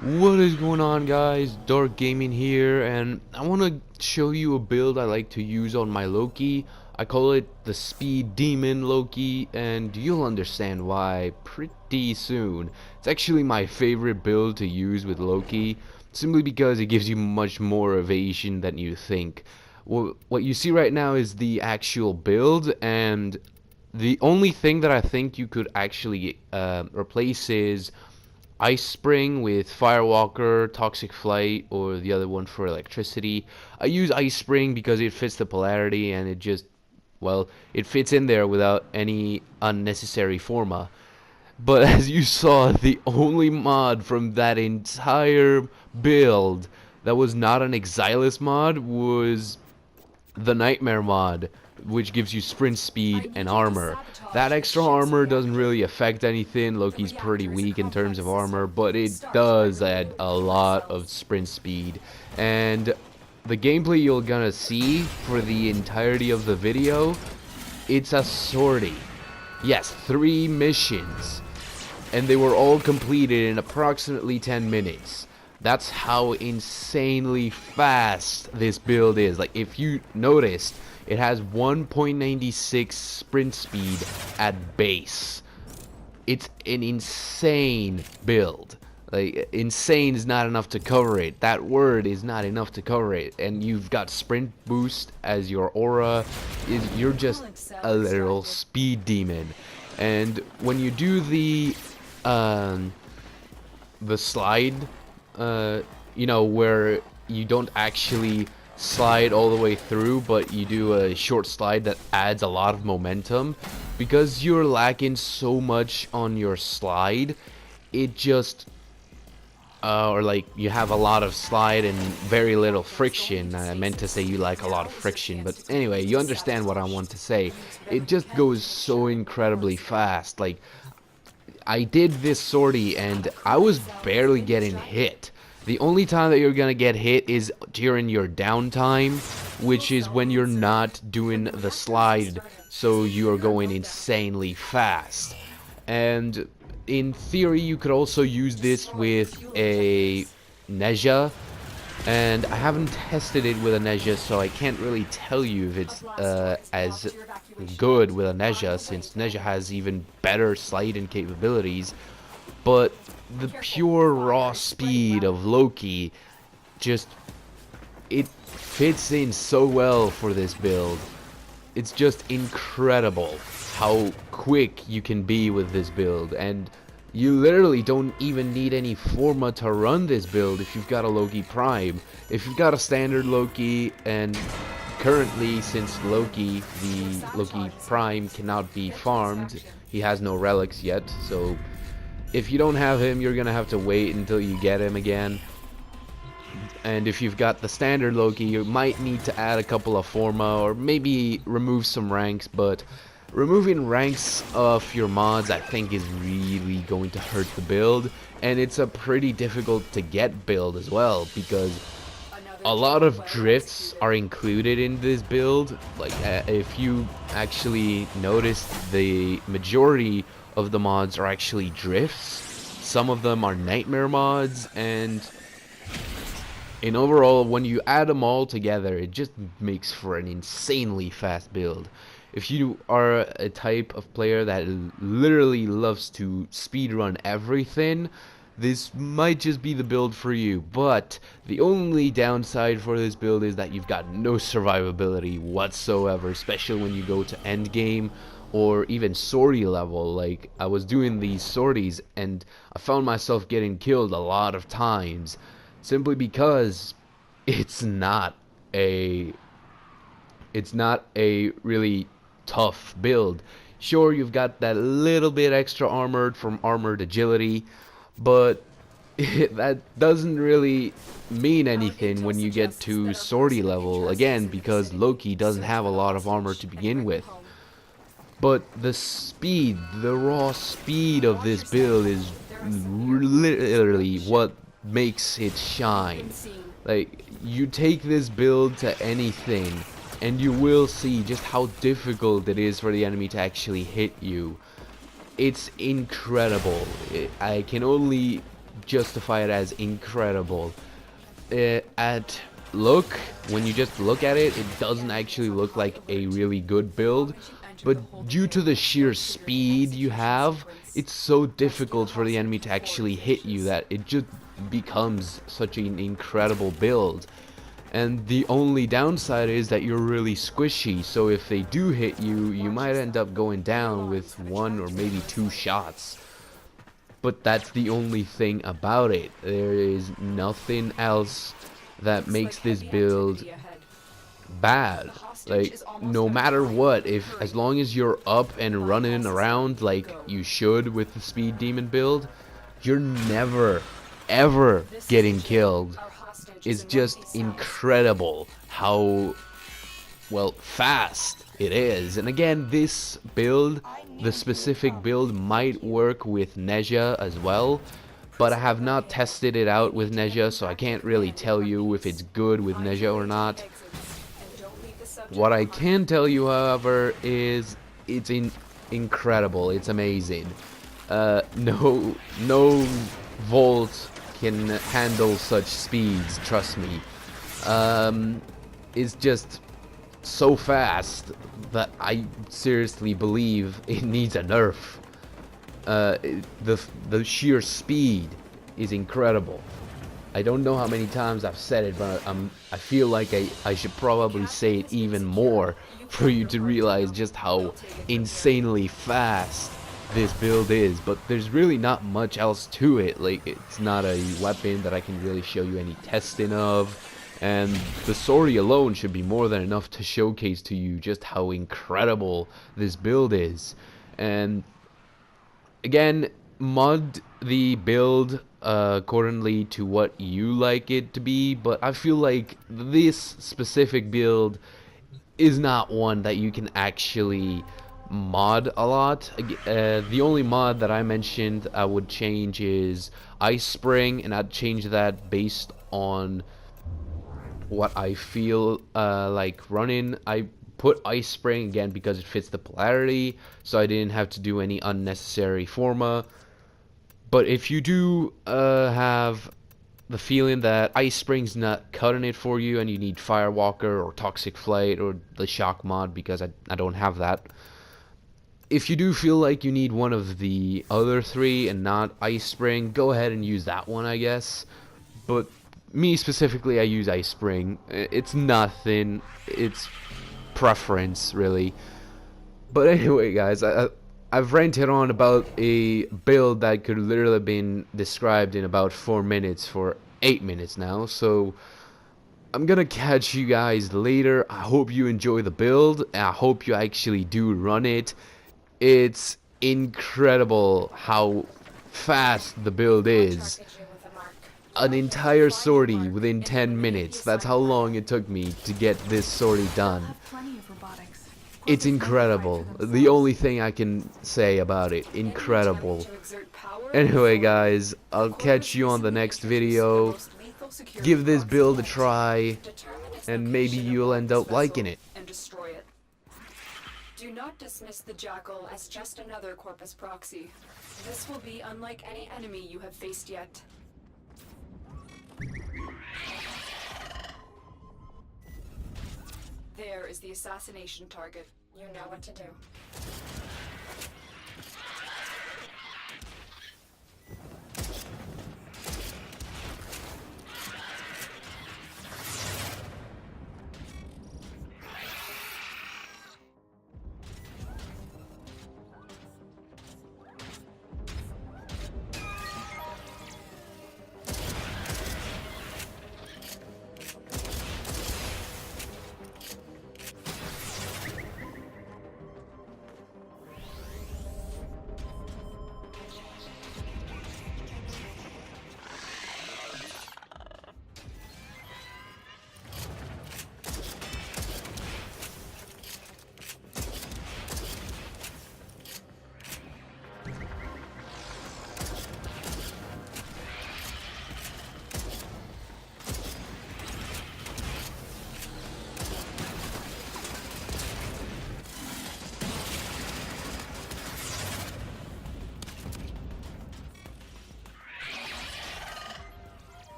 What is going on, guys? Dark Gaming here, and I want to show you a build I like to use on my Loki. I call it the Speed Demon Loki, and you'll understand why pretty soon. It's actually my favorite build to use with Loki, simply because it gives you much more evasion than you think. Well, what you see right now is the actual build, and the only thing that I think you could actually replace is Ice Spring with Firewalker, Toxic Flight, or the other one for electricity. I use Ice Spring because it fits the polarity and it just, well, it fits in there without any unnecessary forma. But as you saw, the only mod from that entire build that was not an Exilus mod was the Nightmare mod, which gives you sprint speed and armor. That extra armor doesn't really affect anything. Loki's pretty weak in terms of armor, but it does add a lot of sprint speed. And the gameplay you're gonna see for the entirety of the video, it's a sortie. Yes, 3 missions, and they were all completed in approximately 10 minutes. That's how insanely fast this build is. Like, if you noticed, it has 1.96 sprint speed at base. It's an insane build. Like, insane is not enough to cover it. That word is not enough to cover it. And you've got sprint boost as your aura. You're just a literal speed demon. And when you do the slide, you know, where you don't actually slide all the way through, but you do a short slide that adds a lot of momentum, because you're lacking so much on your slide, it just or like you have a lot of slide and very little friction. I meant to say you like a lot of friction, but anyway, you understand what I want to say. It just goes so incredibly fast. Like, I did this sortie and I was barely getting hit. The only time that you're gonna get hit is during your downtime, which is when you're not doing the slide, so you're going insanely fast. And in theory, you could also use this with a Nezha, and I haven't tested it with a Nezha, so I can't really tell you if it's as good with a Nezha, since Nezha has even better sliding capabilities. But the pure raw speed of Loki, just, it fits in so well for this build. It's just incredible how quick you can be with this build, and you literally don't even need any forma to run this build if you've got a Loki Prime. If you've got a standard Loki, and currently, since Loki, the Loki Prime cannot be farmed, he has no relics yet, so if you don't have him, you're gonna have to wait until you get him again. And if you've got the standard Loki, you might need to add a couple of forma, or maybe remove some ranks, but removing ranks of your mods, I think, is really going to hurt the build, and it's a pretty difficult to get build as well, because a lot of drifts are included in this build. Like, if you actually notice, the majority of the mods are actually drifts. Some of them are nightmare mods, and in overall, when you add them all together, it just makes for an insanely fast build. If you are a type of player that literally loves to speedrun everything, this might just be the build for you. But the only downside for this build is that you've got no survivability whatsoever, especially when you go to endgame or even sortie level. Like, I was doing these sorties and I found myself getting killed a lot of times, simply because it's not a really tough build. Sure, you've got that little bit extra armored from armored agility, but that doesn't really mean anything when you get to sortie level, again, because Loki doesn't have a lot of armor to begin with. But the speed, the raw speed of this build is literally what makes it shine. Like, you take this build to anything, and you will see just how difficult it is for the enemy to actually hit you. It's incredible. I can only justify it as incredible. At look, when you just look at it, it doesn't actually look like a really good build, but due to the sheer speed you have, it's so difficult for the enemy to actually hit you that it just becomes such an incredible build. And the only downside is that you're really squishy, so if they do hit you, you might end up going down with 1 or maybe 2 shots. But that's the only thing about it. There is nothing else that makes this build bad. Like, no matter what, as long as you're up and running around like you should with the speed demon build, you're never ever getting killed. It's just incredible how, well, fast it is. And again, this build, the specific build, might work with Nezha as well, but I have not tested it out with Nezha, so I can't really tell you if it's good with Nezha or not. What I can tell you, however, is it's incredible. It's amazing. No Volt can handle such speeds, trust me. It's just so fast that I seriously believe it needs a nerf. The sheer speed is incredible. I don't know how many times I've said it, but I feel like I should probably say it even more for you to realize just how insanely fast this build is. But there's really not much else to it. Like, it's not a weapon that I can really show you any testing of, and the Sortie alone should be more than enough to showcase to you just how incredible this build is. And again, mod the build accordingly to what you like it to be, but I feel like this specific build is not one that you can actually mod a lot. The only mod that I mentioned I would change is Ice Spring, and I'd change that based on what I feel like running. I put Ice Spring again because it fits the polarity, so I didn't have to do any unnecessary forma. But if you do have the feeling that Ice Spring's not cutting it for you and you need Firewalker or Toxic Flight or the Shock mod, because I don't have that. If you do feel like you need one of the other 3 and not Ice Spring, go ahead and use that one, I guess. But me specifically, I use Ice Spring. It's nothing. It's preference, really. But anyway, guys, I've ranted on about a build that could literally have been described in about 4 minutes for 8 minutes now, so I'm gonna catch you guys later. I hope you enjoy the build, and I hope you actually do run it. It's incredible how fast the build is. An entire sortie within 10 minutes. That's how long it took me to get this sortie done. It's incredible. The only thing I can say about it. Incredible. Anyway, guys, I'll catch you on the next video. Give this build a try, and maybe you'll end up liking it. Do not dismiss the Jackal as just another Corpus proxy. This will be unlike any enemy you have faced yet. There is the assassination target. You know what to do.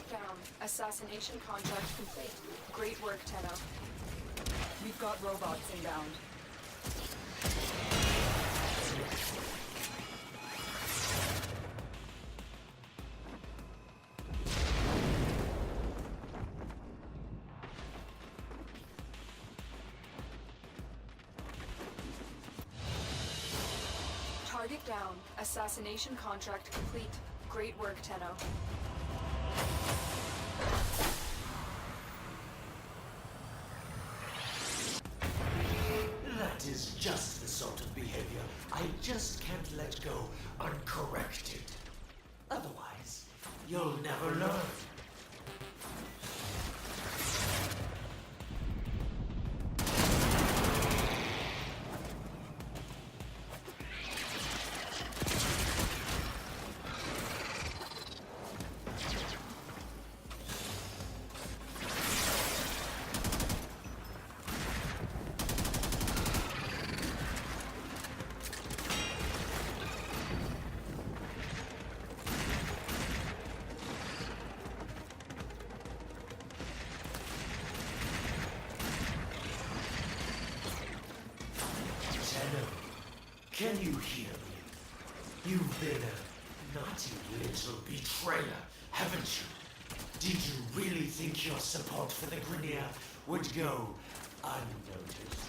Target down. Assassination contract complete. Great work, Tenno. We've got robots inbound. Target down. Assassination contract complete. Great work, Tenno. That is just the sort of behavior I just can't let go uncorrected. Otherwise, you'll never learn. Can you hear me? You've been a naughty little betrayer, haven't you? Did you really think your support for the Grineer would go unnoticed?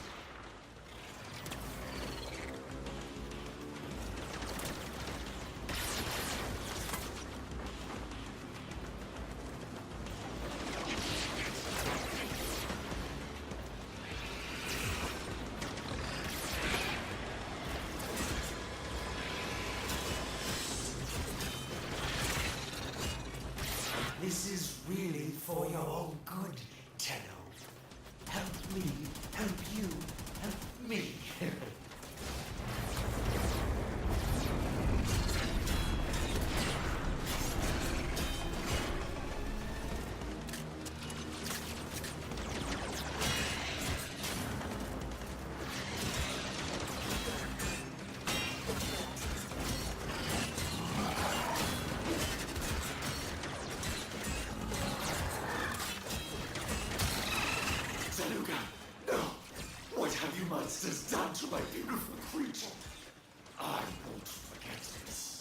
This is really for your own good, Tenno. Help me, help you, help me. No! What have you monsters done to my beautiful creature? I won't forget this.